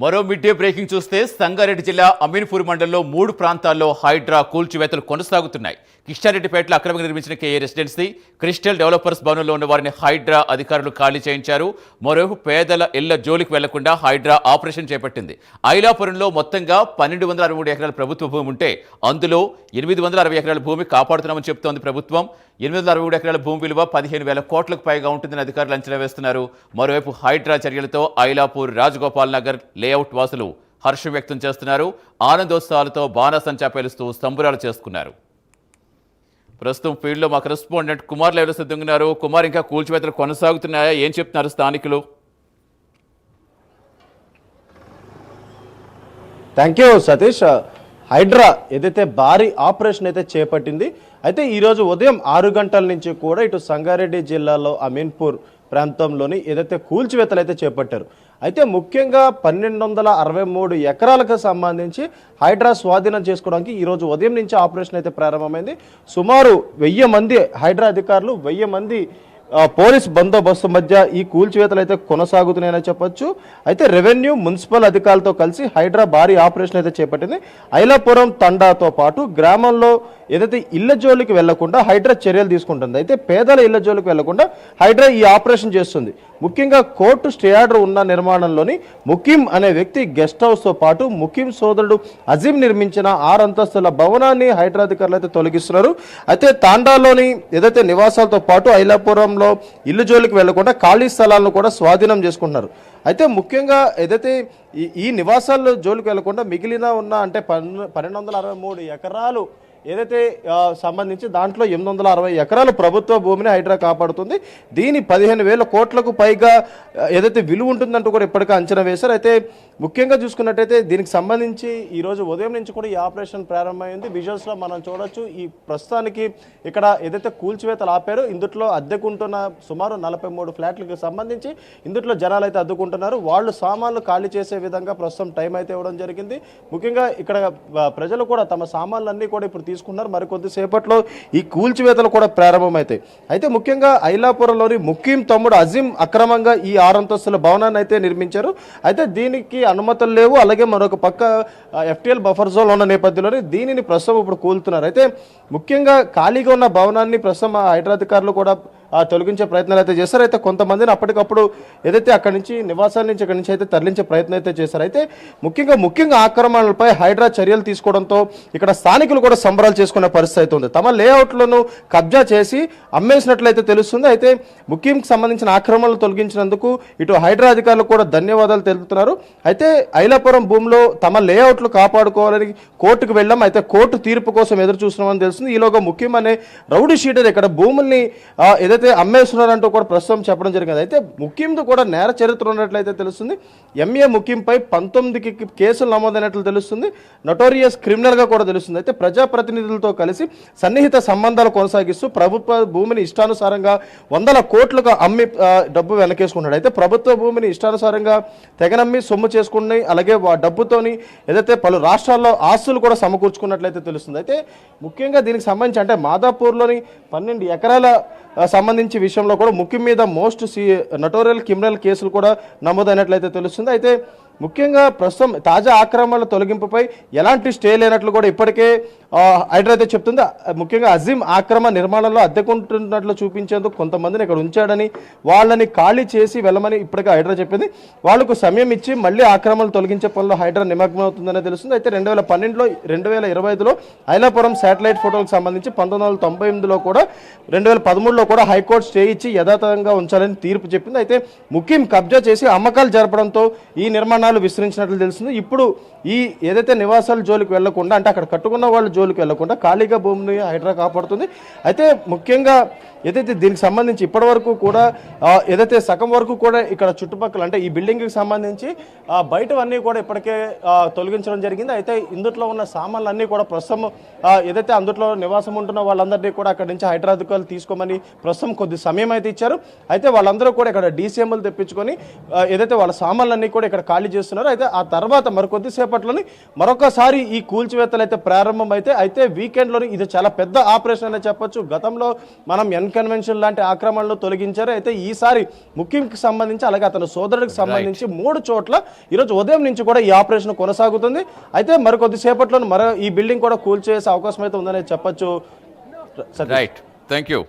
మరో mid day breaking చూస్తే సంగారెడ్డి జిల్లా అమీన్పూర్ మండలంలో 3 ప్రాంతాల్లో హైడ్రా కూల్చివేతలు కొనసాగుతున్నాయి. కిష్టారెడ్డిపేటలో అక్రమంగా నిర్మించిన కేఏ రెసిడెన్సీ, క్రిస్టల్ డెవలపర్స్ భవనంలో ఉన్న వారిని హైడ్రా అధికారులు ఖాళీ చేయించారు. మరోవైపు పేదల ఇళ్ల జోలికి వెళ్లకుండా హైడ్రా ఆపరేషన్ చేపట్టింది. ఐలాపురంలో మొత్తంగా 1263 ఎకరాల ప్రభుత్వ భూమి ఉంటే అందులో 860 ఎకరాల భూమి కాపాడుతున్నామని చెబుతోంది ప్రభుత్వం. 863 ఎకరాల భూమి విలువ 15,000 కోట్లకు పైగా ఉంటుందని అధికారులు అంచనా వేస్తున్నారు. మరోవైపు హైడ్రా చర్యలతో ఐలాపూర్, రాజగోపాల్ నగర్ లేఅవుట్ వాసులు హర్షం వ్యక్తం చేస్తున్నారు. ఆనందోత్సవాలతో బాణాసంచా పేలుస్తూ సంబరాలు చేసుకున్నారు. ప్రస్తుతం ఫీల్డ్లో మా కరెస్పాండెంట్ కుమార్ లైవ్లో సిద్ధంగా ఉన్నారు. కుమార్, ఇంకా కూల్చివేతలు కొనసాగుతున్నాయా? ఏం చెప్తున్నారు స్థానికులు? Thank you Satish. హైడ్రా ఏదైతే భారీ ఆపరేషన్ అయితే చేపట్టింది, అయితే ఈరోజు ఉదయం 6 గంటల నుంచి కూడా ఇటు సంగారెడ్డి జిల్లాలో అమీన్పూర్ ప్రాంతంలోని ఏదైతే కూల్చివేతలు అయితే చేపట్టారు. అయితే ముఖ్యంగా 1263 ఎకరాలకు సంబంధించి హైడ్రా స్వాధీనం చేసుకోవడానికి ఈరోజు ఉదయం నుంచి ఆపరేషన్ అయితే ప్రారంభమైంది. సుమారు 1000 మంది హైడ్రా అధికారులు, 1000 మంది పోలీస్ బందోబస్తు మధ్య ఈ కూల్చివేతలు అయితే కొనసాగుతున్నాయని చెప్పొచ్చు. అయితే రెవెన్యూ, మున్సిపల్ అధికారులతో కలిసి హైడ్రా భారీ ఆపరేషన్ అయితే చేపట్టింది. ఐలాపురం తండాతో పాటు గ్రామంలో ఏదైతే ఇళ్ల జోలికి వెళ్లకుండా హైడ్రా చర్యలు తీసుకుంటుంది. అయితే పేదల ఇళ్ల జోలికి వెళ్లకుండా హైడ్రా ఈ ఆపరేషన్ చేస్తుంది. ముఖ్యంగా కోర్టు స్టే ఆర్డర్ ఉన్న నిర్మాణంలోని ముకీం అనే వ్యక్తి గెస్ట్ హౌస్తో పాటు ముకీం సోదరుడు అజీం నిర్మించిన 6 అంతస్తుల భవనాన్ని హైడ్రా అధికారులు అయితే తొలగిస్తున్నారు. అయితే తాండాలోని ఏదైతే నివాసాలతో పాటు ఐలాపురంలో ఇల్లు జోలికి వెళ్లకుండా ఖాళీ స్థలాలను కూడా స్వాధీనం చేసుకుంటున్నారు. అయితే ముఖ్యంగా ఏదైతే ఈ నివాసాల జోలికి వెళ్లకుండా మిగిలిన ఉన్న అంటే 1263 ఎకరాలు ఏదైతే సంబంధించి దాంట్లో 860 ఎకరాలు ప్రభుత్వ భూమిని హైడ్రా కాపాడుతుంది. దీని 15,000 కోట్లకు పైగా ఏదైతే విలువ ఉంటుందంటూ కూడా ఇప్పటికే అంచనా వేశారు. అయితే ముఖ్యంగా చూసుకున్నట్టయితే దీనికి సంబంధించి ఈరోజు ఉదయం నుంచి కూడా ఈ ఆపరేషన్ ప్రారంభమైంది. విజువల్స్లో మనం చూడొచ్చు. ఈ ప్రస్తుతానికి ఇక్కడ ఏదైతే కూల్చివేతలు ఆపారో ఇందులో అద్దెకుంటున్న సుమారు 43 ఫ్లాట్లకు సంబంధించి ఇందులో జనాలు అయితే అద్దుకుంటున్నారు. వాళ్ళు సామాన్లు ఖాళీ చేసే విధంగా ప్రస్తుతం టైం అయితే ఇవ్వడం జరిగింది. ముఖ్యంగా ఇక్కడ ప్రజలు కూడా తమ సామాన్లన్నీ కూడా ఇప్పుడు తీసుకున్నారు. మరికొద్దిసేపట్లో ఈ కూల్చివేతలు కూడా ప్రారంభమవుతాయి. అయితే ముఖ్యంగా ఐలాపురంలోని ముకీం తమ్ముడు అజీం అక్రమంగా ఈ 6 అంతస్తుల భవనాన్ని అయితే నిర్మించారు. అయితే దీనికి అనుమతులు లేవు. అలాగే మరొక పక్క ఎఫ్టీఎల్ బఫర్ జోన్ ఉన్న నేపథ్యంలోనే దీనిని ప్రస్తుతం ఇప్పుడు కూలుతున్నారు. అయితే ముఖ్యంగా ఖాళీగా ఉన్న భవనాన్ని ప్రస్తుతం హైడ్రా అధికారులు కూడా తొలగించే ప్రయత్నాలు అయితే చేశారు. అయితే కొంతమందిని అప్పటికప్పుడు ఏదైతే అక్కడి నుంచి నివాసాల నుంచి ఇక్కడి నుంచి అయితే తరలించే ప్రయత్నం అయితే చేశారు. అయితే ముఖ్యంగా ఆక్రమణలపై హైడ్రా చర్యలు తీసుకోవడంతో ఇక్కడ స్థానికులు కూడా సంబరాలు చేసుకునే పరిస్థితి అయితే ఉంది. తమ లేఅవుట్లను కబ్జా చేసి అమ్మేసినట్లయితే తెలుస్తుంది. అయితే ముఖ్యంకి సంబంధించిన ఆక్రమణలు తొలగించినందుకు ఇటు హైడ్రా అధికారులు కూడా ధన్యవాదాలు తెలుపుతున్నారు. అయితే ఐలాపురం భూమిలో తమ లేఅవుట్లు కాపాడుకోవాలని కోర్టుకు వెళ్ళాం. అయితే కోర్టు తీర్పు కోసం ఎదురు చూస్తున్నామని తెలుస్తుంది. ఈలోగా ముఖ్యం అనే రౌడీ షీటర్ ఇక్కడ భూముల్ని ఏదైతే అమ్మేస్తున్నారంటూ కూడా ప్రస్తుతం చెప్పడం జరిగింది. అయితే ముఖ్యంతో కూడా నేర చరిత్ర ఉన్నట్లయితే తెలుస్తుంది. ఎంఏ ముఖ్యంపై 19 కేసులు నమోదైనట్లు తెలుస్తుంది. నోటోరియస్ క్రిమినల్గా కూడా తెలుస్తుంది. అయితే ప్రజాప్రతినిధులతో కలిసి సన్నిహిత సంబంధాలు కొనసాగిస్తూ ప్రభుత్వ భూమిని ఇష్టానుసారంగా 100 కోట్లుగా అమ్మి డబ్బు వెనకేసుకున్నాడు. అయితే ప్రభుత్వ భూమిని ఇష్టానుసారంగా తెగనమ్మి సొమ్ము చేసుకుని అలాగే డబ్బుతోని ఏదైతే పలు రాష్ట్రాల్లో ఆస్తులు కూడా సమకూర్చుకున్నట్లయితే తెలుస్తుంది. అయితే ముఖ్యంగా దీనికి సంబంధించి అంటే మాదాపూర్లోని 12 ఎకరాల సంబంధించి విషయంలో కూడా ముఖ్యం మీద నోటోరియల్ క్రిమినల్ కేసులు కూడా నమోదైనట్లయితే తెలుస్తుంది. అయితే ముఖ్యంగా ప్రస్తుతం తాజా ఆక్రమణల తొలగింపుపై ఎలాంటి స్టే లేనట్లు కూడా ఇప్పటికే హైడ్రా అయితే చెప్తుంది. ముఖ్యంగా అజీం ఆక్రమణ నిర్మాణంలో అద్దెకుంటున్నట్లు చూపించేందుకు కొంతమందిని ఇక్కడ ఉంచాడని, వాళ్ళని ఖాళీ చేసి వెళ్ళమని ఇప్పటికే హైడ్రా చెప్పింది. వాళ్లకు సమయం ఇచ్చి మళ్ళీ ఆక్రమణలు తొలగించే పనిలో హైడ్రా నిమగ్నం అవుతుందని తెలుస్తుంది. అయితే 2012లో 2025లో ఐలాపురం శాటిలైట్ ఫోటోలకు సంబంధించి 1998లో కూడా 2013లో కూడా హైకోర్టు స్టే ఇచ్చి యథాతథంగా ఉంచాలని తీర్పు చెప్పింది. అయితే ముఖ్యం కబ్జా చేసి అమ్మకాలు జరపడంతో ఈ నిర్మాణాలు విస్తరించినట్లు తెలుస్తుంది. ఇప్పుడు ఈ ఏదైతే నివాసాల జోలికి వెళ్లకుండా అంటే అక్కడ కట్టుకున్న వాళ్ళ జోలికి వెళ్లకుండా ఖాళీగా భూమిని హైడ్రా కాపాడుతుంది. అయితే ముఖ్యంగా ఏదైతే దీనికి సంబంధించి ఇప్పటి వరకు కూడా ఏదైతే సగం వరకు కూడా ఇక్కడ చుట్టుపక్కల అంటే ఈ బిల్డింగ్కి సంబంధించి బయటవన్నీ కూడా ఇప్పటికే తొలగించడం జరిగింది. అయితే ఇందులో ఉన్న సామాన్లు అన్నీ కూడా ప్రస్తుతం ఏదైతే అందులో నివాసం ఉంటున్న వాళ్ళందరినీ కూడా అక్కడి నుంచి హైడ్రా అధికారులు తీసుకోమని ప్రస్తుతం కొద్ది సమయం అయితే ఇచ్చారు. అయితే వాళ్ళందరూ కూడా ఇక్కడ డీసీఎంలు తెప్పించుకొని ఏదైతే వాళ్ళ సామాన్లన్నీ కూడా ఇక్కడ ఖాళీ చేస్తున్నారు. అయితే ఆ తర్వాత మరికొద్దిసేపట్లోని మరొకసారి ఈ కూల్చివేతలు అయితే ప్రారంభం అయితే అయితే వీకెండ్లోని ఇది చాలా పెద్ద ఆపరేషన్ అనే చెప్పొచ్చు. గతంలో మనం ఎన్కన్వెన్షన్ లాంటి ఆక్రమణలు తొలగించారు. అయితే ఈసారి ముఖ్యంకి సంబంధించి అలాగే అతని సోదరుడికి సంబంధించి 3 చోట్ల ఈరోజు ఉదయం నుంచి కూడా ఈ ఆపరేషన్ కొనసాగుతుంది. అయితే మరికొద్దిసేపట్లో ఈ బిల్డింగ్ కూడా కూల్చేసే అవకాశం అయితే ఉందనే చెప్పొచ్చు. Right, thank you.